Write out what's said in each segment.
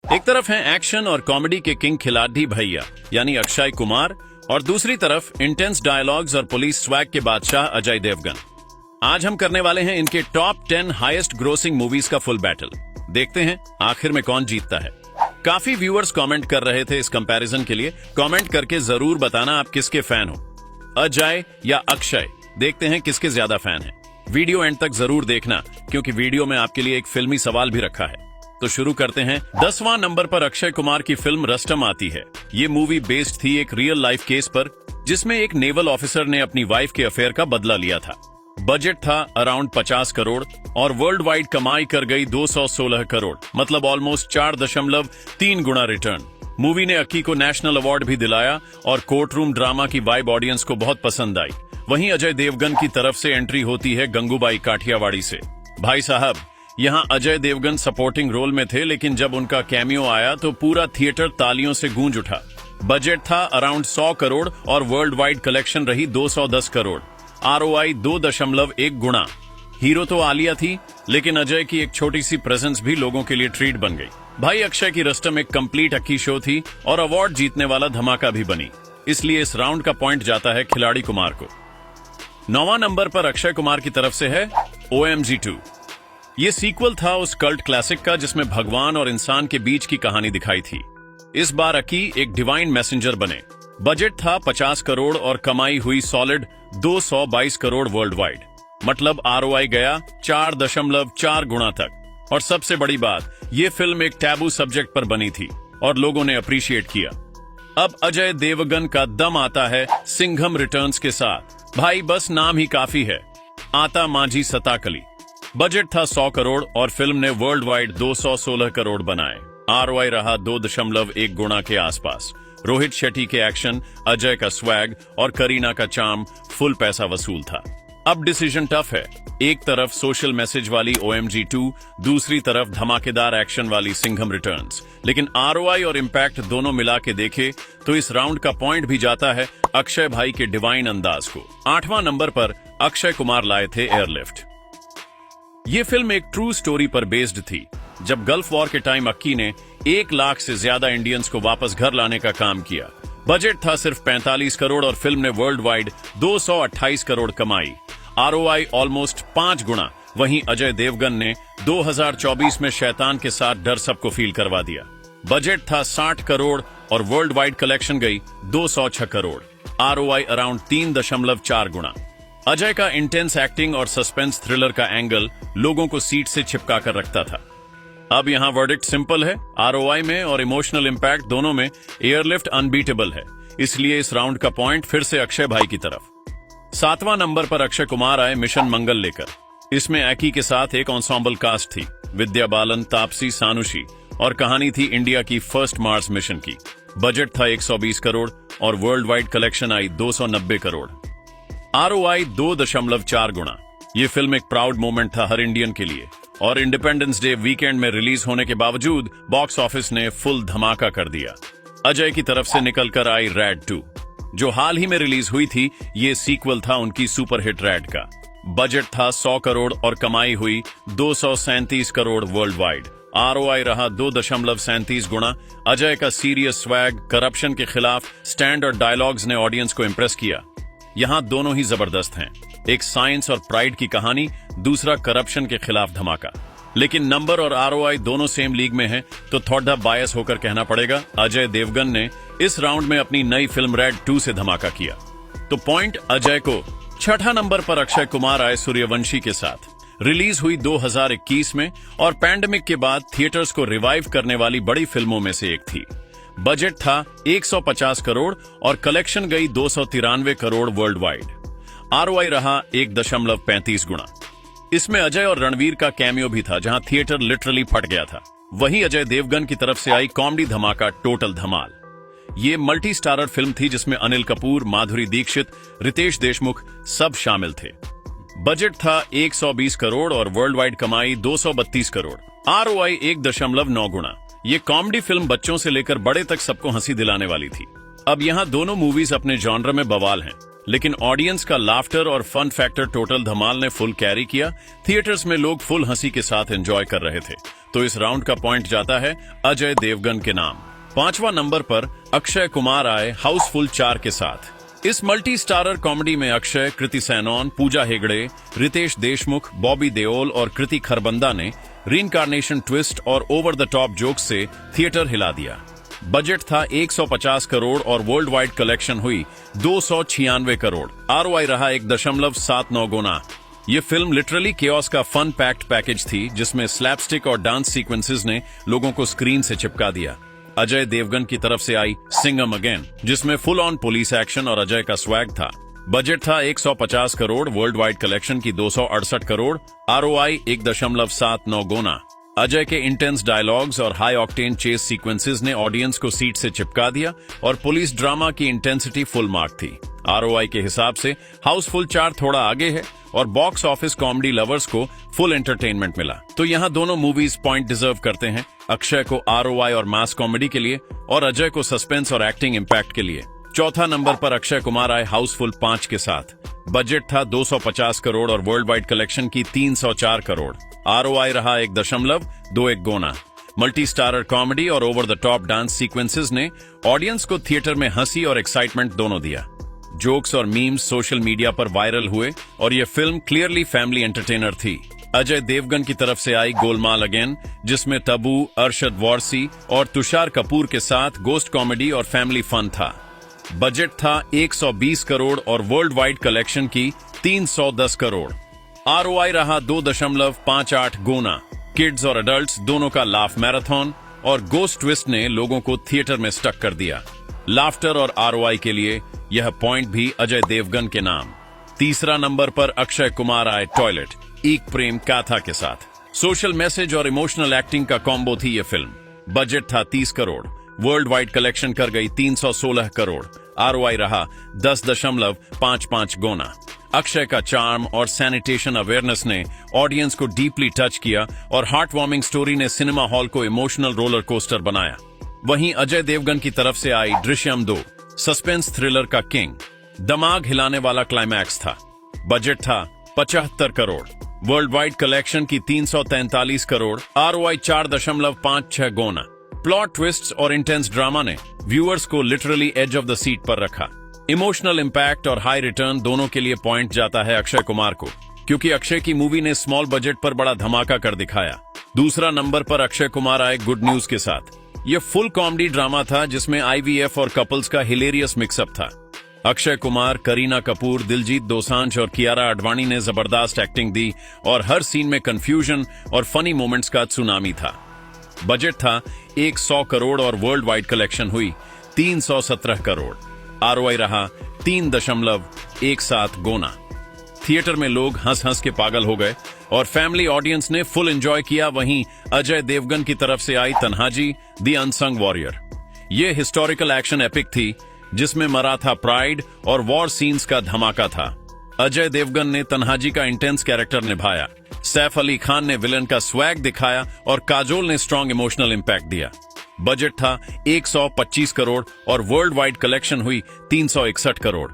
एक तरफ हैं एक्शन और कॉमेडी के किंग खिलाड़ी भैया यानी अक्षय कुमार, और दूसरी तरफ इंटेंस डायलॉग्स और पुलिस स्वैग के बादशाह अजय देवगन। आज हम करने वाले हैं इनके टॉप 10 हाईएस्ट ग्रोसिंग मूवीज का फुल बैटल। देखते हैं आखिर में कौन जीतता है। काफी व्यूअर्स कमेंट कर रहे थे इस कंपैरिजन के लिए। कमेंट करके जरूर बताना आप किसके फैन हो, अजय या अक्षय। देखते हैं किसके ज्यादा फैन हैं। वीडियो एंड तक जरूर देखना क्योंकि वीडियो में आपके लिए एक फिल्मी सवाल भी रखा है। तो शुरू करते हैं। 10वां नंबर पर अक्षय कुमार की फिल्म रस्टम आती है। ये मूवी बेस्ड थी एक रियल लाइफ केस पर जिसमें एक नेवल ऑफिसर ने अपनी वाइफ के अफेयर का बदला लिया था। बजट था अराउंड 50 करोड़ और वर्ल्ड वाइड कमाई कर गई 216 करोड़, मतलब ऑलमोस्ट 4.3 गुना रिटर्न। मूवी ने अक्की को नेशनल अवार्ड भी दिलाया और कोर्ट रूम ड्रामा की वाइब ऑडियंस को बहुत पसंद आई। वहीं अजय देवगन की तरफ से एंट्री होती है गंगूबाई काठियावाड़ी से। भाई साहब, यहाँ अजय देवगन सपोर्टिंग रोल में थे, लेकिन जब उनका कैमियो आया तो पूरा थिएटर तालियों से गूंज उठा। बजट था अराउंड 100 करोड़ और वर्ल्ड वाइड कलेक्शन रही 210 करोड़। ROI 2.1 गुना। हीरो तो आलिया थी, लेकिन अजय की एक छोटी सी प्रेजेंस भी लोगों के लिए ट्रीट बन गई। भाई, अक्षय की रस्टम एक कंप्लीट अक्की शो थी और अवार्ड जीतने वाला धमाका भी बनी, इसलिए इस राउंड का पॉइंट जाता है खिलाड़ी कुमार को। 9वां नंबर पर अक्षय कुमार की तरफ से है OMG 2। ये सीक्वल था उस कल्ट क्लासिक का जिसमें भगवान और इंसान के बीच की कहानी दिखाई थी। इस बार अक्की एक डिवाइन मैसेंजर बने। बजट था 50 करोड़ और कमाई हुई सॉलिड 222 करोड़ वर्ल्ड वाइड, मतलब ROI गया 4.4 गुना तक। और सबसे बड़ी बात, ये फिल्म एक टैबू सब्जेक्ट पर बनी थी और लोगों ने अप्रिशिएट किया। अब अजय देवगन का दम आता है सिंघम रिटर्न्स के साथ। भाई, बस नाम ही काफी है, आता माझी सताकली। बजट था 100 करोड़ और फिल्म ने वर्ल्ड वाइड 216 करोड़ बनाए। ROI रहा 2.1 गुना के आसपास। रोहित शेट्टी के एक्शन, अजय का स्वैग और करीना का चार्म फुल पैसा वसूल था। अब डिसीजन टफ है। एक तरफ सोशल मैसेज वाली OMG 2, दूसरी तरफ धमाकेदार एक्शन वाली सिंघम रिटर्न्स। लेकिन ROI और इम्पैक्ट दोनों मिला के देखे तो इस राउंड का पॉइंट भी जाता है अक्षय भाई के डिवाइन अंदाज को। 8वां नंबर पर अक्षय कुमार लाए थे एयरलिफ्ट। ये फिल्म एक ट्रू स्टोरी पर बेस्ड थी। जब गल्फ वॉर के टाइम अक्की ने 1 लाख से ज्यादा इंडियंस को वापस घर लाने का काम किया। बजट था सिर्फ 45 करोड़ और फिल्म ने वर्ल्ड वाइड 228 करोड़ कमाई। ROI ऑलमोस्ट 5 गुना। वहीं अजय देवगन ने 2024 में शैतान के साथ डर सबको फील करवा दिया। बजट था 60 करोड़ और वर्ल्ड वाइड कलेक्शन गई 206 करोड़। ROI अराउंड 3.4 गुना। अजय का इंटेंस एक्टिंग और सस्पेंस थ्रिलर का एंगल लोगों को सीट से चिपका कर रखता था। अब यहाँ वर्डिक्ट सिंपल है। ROI में और इमोशनल इम्पैक्ट दोनों में एयरलिफ्ट अनबीटेबल है, इसलिए इस राउंड का पॉइंट फिर से अक्षय भाई की तरफ। 7वां नंबर पर अक्षय कुमार आए मिशन मंगल लेकर। इसमें एकी के साथ एक एंसेंबल कास्ट थी, विद्या बालन, तापसी, सानुशी, और कहानी थी इंडिया की फर्स्ट मार्स मिशन की। बजट था 120 करोड़ और वर्ल्ड वाइड कलेक्शन आई 290 करोड़। ROI 2.4 गुना। ये फिल्म एक प्राउड मोमेंट था हर इंडियन के लिए और इंडिपेंडेंस डे वीकेंड में रिलीज होने के बावजूद बॉक्स ऑफिस ने फुल धमाका कर दिया। अजय की तरफ से निकल कर आई रैड 2, जो हाल ही में रिलीज हुई थी। ये सीक्वल था उनकी सुपरहिट रैड का। बजट था 100 करोड़ और कमाई हुई 237 करोड़ वर्ल्ड वाइड। ROI रहा 2.37 गुना। अजय का सीरियस स्वैग, करप्शन के खिलाफ स्टैंड और डायलॉग्स ने ऑडियंस को इम्प्रेस किया। यहाँ दोनों ही जबरदस्त हैं, एक साइंस और प्राइड की कहानी, दूसरा करप्शन के खिलाफ धमाका। लेकिन नंबर और ROI दोनों सेम लीग में हैं, तो थोड़ा बायस होकर कहना पड़ेगा अजय देवगन ने इस राउंड में अपनी नई फिल्म रैड 2 से धमाका किया। तो पॉइंट अजय को। 6ठा नंबर पर अक्षय कुमार आए सूर्यवंशी के साथ। रिलीज हुई 2021 में और पैंडेमिक के बाद थिएटर्स को रिवाइव करने वाली बड़ी फिल्मों में से एक थी। बजट था 150 करोड़ और कलेक्शन गई 293 करोड़ वर्ल्ड वाइड। ROI रहा 1.35 गुना। इसमें अजय और रणवीर का कैमियो भी था, जहां थिएटर लिटरली फट गया था। वहीं अजय देवगन की तरफ से आई कॉमेडी धमाका टोटल धमाल। ये मल्टी स्टारर फिल्म थी जिसमें अनिल कपूर, माधुरी दीक्षित, रितेश देशमुख सब शामिल थे। बजट था 120 करोड़ और वर्ल्ड वाइड कमाई 232 करोड़। ROI 1.9 गुना। ये कॉमेडी फिल्म बच्चों से लेकर बड़े तक सबको हंसी दिलाने वाली थी। अब यहाँ दोनों मूवीज अपने जॉनर में बवाल हैं, लेकिन ऑडियंस का लाफ्टर और फन फैक्टर टोटल धमाल ने फुल कैरी किया। थिएटर्स में लोग फुल हंसी के साथ एंजॉय कर रहे थे। तो इस राउंड का पॉइंट जाता है अजय देवगन के नाम। 5वां नंबर पर अक्षय कुमार आए हाउसफुल 4 के साथ। इस मल्टी स्टारर कॉमेडी में अक्षय, कृति सैनन, पूजा हेगड़े, रितेश देशमुख, बॉबी देओल और कृति खरबंदा ने रीइंकार्नेशन ट्विस्ट और ओवर द टॉप जोक्स से थिएटर हिला दिया। बजट था 150 करोड़ और वर्ल्ड वाइड कलेक्शन हुई 296 करोड़। आरओआई रहा 1.79 गुना। ये फिल्म लिटरली केओस का फन पैक्ड पैकेज थी, जिसमें स्लैपस्टिक और डांस सीक्वेंसेस ने लोगों को स्क्रीन से चिपका दिया। अजय देवगन की तरफ से आई सिंगम अगेन, जिसमें फुल ऑन पुलिस एक्शन और अजय का स्वैग था। बजट था 150 करोड़, वर्ल्ड वाइड कलेक्शन की 268 करोड़। आरओआई 1.79 गुना। अजय के इंटेंस डायलॉग्स और हाई ऑक्टेन चेस सीक्वेंसेस ने ऑडियंस को सीट से चिपका दिया और पुलिस ड्रामा की इंटेंसिटी फुल मार्क थी। आरओआई के हिसाब से हाउसफुल 4 थोड़ा आगे है और बॉक्स ऑफिस कॉमेडी लवर्स को फुल एंटरटेनमेंट मिला। तो यहाँ दोनों मूवीज पॉइंट डिजर्व करते हैं, अक्षय को आरओआई और मास कॉमेडी के लिए और अजय को सस्पेंस और एक्टिंग इम्पैक्ट के लिए। चौथा नंबर पर अक्षय कुमार आए हाउसफुल 5 के साथ। बजट था 250 करोड़ और वर्ल्ड वाइड कलेक्शन की 304 करोड़। आरओआई रहा 1.21 गुना। मल्टी स्टारर कॉमेडी और over the top dance sequences ने ऑडियंस को थिएटर में हंसी और एक्साइटमेंट दोनों दिया। जोक्स और मीम्स सोशल मीडिया पर वायरल हुए और यह फिल्म क्लियरली फैमिली एंटरटेनर थी। अजय देवगन की तरफ से आई गोलमाल अगेन, जिसमें तबू, अरशद वारसी और तुषार कपूर के साथ गोस्ट कॉमेडी और फैमिली फन था। बजट था 120 करोड़ और वर्ल्ड वाइड कलेक्शन की 310 करोड़। आरओआई रहा 2.58 गुना। किड्स और अडल्ट्स दोनों का लाफ मैराथन और गोस्ट ट्विस्ट ने लोगों को थिएटर में स्टक कर दिया। लाफ्टर और आरओआई के लिए यह पॉइंट भी अजय देवगन के नाम। तीसरा नंबर पर अक्षय कुमार आए टॉयलेट, एक प्रेम गाथा के साथ। सोशल मैसेज और इमोशनल एक्टिंग का कॉम्बो थी यह फिल्म। बजट था 30 करोड़, वर्ल्ड वाइड कलेक्शन कर गई 316 करोड़। आरओआई रहा 10.55 गुना। अक्षय का चार्म और सैनिटेशन अवेयरनेस ने ऑडियंस को डीपली टच किया और हार्ट वार्मिंग स्टोरी ने सिनेमा हॉल को इमोशनल रोलर कोस्टर बनाया। वहीं अजय देवगन की तरफ से आई दृश्यम 2, सस्पेंस थ्रिलर का किंग। दिमाग हिलाने वाला क्लाइमैक्स था। बजट था 75 करोड़, वर्ल्ड वाइड कलेक्शन की 343 करोड़। आरओआई 4.56 गुना। प्लॉट ट्विस्ट्स और इंटेंस ड्रामा ने व्यूअर्स को literally edge of the seat पर रखा। इमोशनल इंपैक्ट और हाई रिटर्न दोनों के लिए पॉइंट जाता है अक्षय कुमार को, क्योंकि अक्षय की मूवी ने स्मॉल बजट पर बड़ा धमाका कर दिखाया। दूसरा नंबर पर अक्षय कुमार आए गुड न्यूज के साथ। यह फुल कॉमेडी ड्रामा था, जिसमें आईवीएफ और कपल्स का हिलेरियस मिक्सअप था। अक्षय कुमार, करीना कपूर, दिलजीत दोसांझ और कियारा आडवाणी ने जबरदस्त एक्टिंग दी और हर सीन में कंफ्यूजन और फनी मोमेंट्स का सुनामी था। बजट था 100 करोड़ और वर्ल्ड वाइड कलेक्शन हुई 317 करोड़। आरओआई रहा 3.17 गुना। थिएटर में लोग हंस हंस के पागल हो गए और फैमिली ऑडियंस ने फुल एंजॉय किया। वहीं अजय देवगन की तरफ से आई तन्हाजी द अनसंग वॉरियर। ये हिस्टोरिकल एक्शन एपिक थी, जिसमें मराठा प्राइड और वॉर सीन्स का धमाका था। अजय देवगन ने तन्हाजी का इंटेंस कैरेक्टर निभाया। सैफ अली खान ने विलन का स्वैग दिखाया और काजोल ने स्ट्रॉन्ग इमोशनल इंपैक्ट दिया। बजट था 125 करोड़ और वर्ल्ड वाइड कलेक्शन हुई 361 करोड़।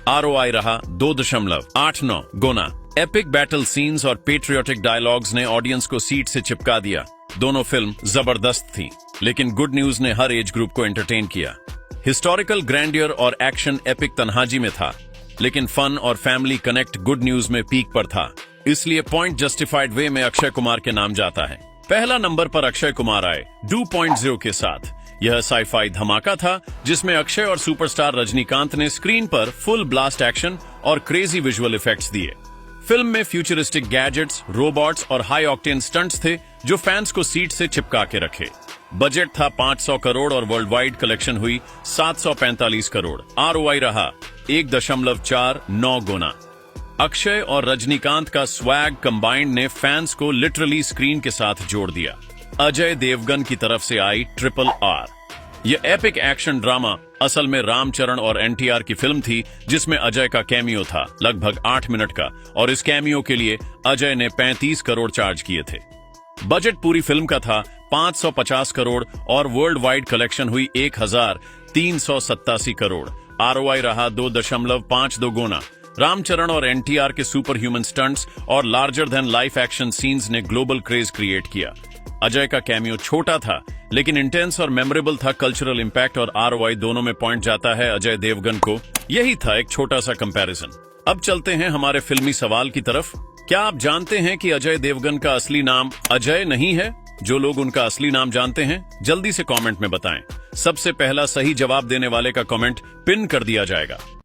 आरओआई रहा 2.89 गुना। एपिक बैटल सीन्स और पेट्रियोटिक डायलॉग्स ने ऑडियंस को सीट से चिपका दिया। दोनों फिल्म जबरदस्त थी, लेकिन गुड न्यूज ने हर एज ग्रुप को एंटरटेन किया। हिस्टोरिकल ग्रैंडियर और एक्शन एपिक तन्हाजी में था, लेकिन फन और फैमिली कनेक्ट गुड न्यूज में पीक पर था। इसलिए पॉइंट जस्टिफाइड वे में अक्षय कुमार के नाम जाता है। पहला नंबर पर अक्षय कुमार आए 2.0 के साथ। यह साईफाई धमाका था, जिसमें अक्षय और सुपरस्टार रजनीकांत ने स्क्रीन पर फुल ब्लास्ट एक्शन और क्रेजी विजुअल इफेक्ट्स दिए। फिल्म में फ्यूचरिस्टिक गैजेट्स, रोबोट्स और हाई ऑक्टेन स्टंट्स थे, जो फैंस को सीट से चिपका के रखे। बजट था 500 करोड़ और वर्ल्ड वाइड कलेक्शन हुई 745 करोड़। आरओआई रहा 1.49 गुना। अक्षय और रजनीकांत का स्वैग कंबाइंड ने फैंस को लिटरली स्क्रीन के साथ जोड़ दिया। अजय देवगन की तरफ से आई RRR। यह एपिक एक्शन ड्रामा असल में रामचरण और एनटीआर की फिल्म थी, जिसमें अजय का कैमियो था लगभग 8 मिनट का, और इस कैमियो के लिए अजय ने 35 करोड़ चार्ज किए थे। बजट पूरी फिल्म का था 550 करोड़ और वर्ल्ड वाइड कलेक्शन हुई 1387 करोड़। ROI रहा 2.52 गुना। रामचरण और NTR के सुपर ह्यूमन स्टंट्स और larger than life action scenes ने ग्लोबल क्रेज क्रिएट किया। अजय का कैमियो छोटा था लेकिन इंटेंस और मेमोरेबल था। कल्चरल इंपैक्ट और ROI दोनों में पॉइंट जाता है अजय देवगन को। यही था एक छोटा सा कंपैरिजन। अब चलते हैं हमारे फिल्मी सवाल की तरफ। क्या आप जानते हैं कि अजय देवगन का असली नाम अजय नहीं है? जो लोग उनका असली नाम जानते हैं जल्दी से कमेंट में बताएं। सबसे पहला सही जवाब देने वाले का कमेंट पिन कर दिया जाएगा।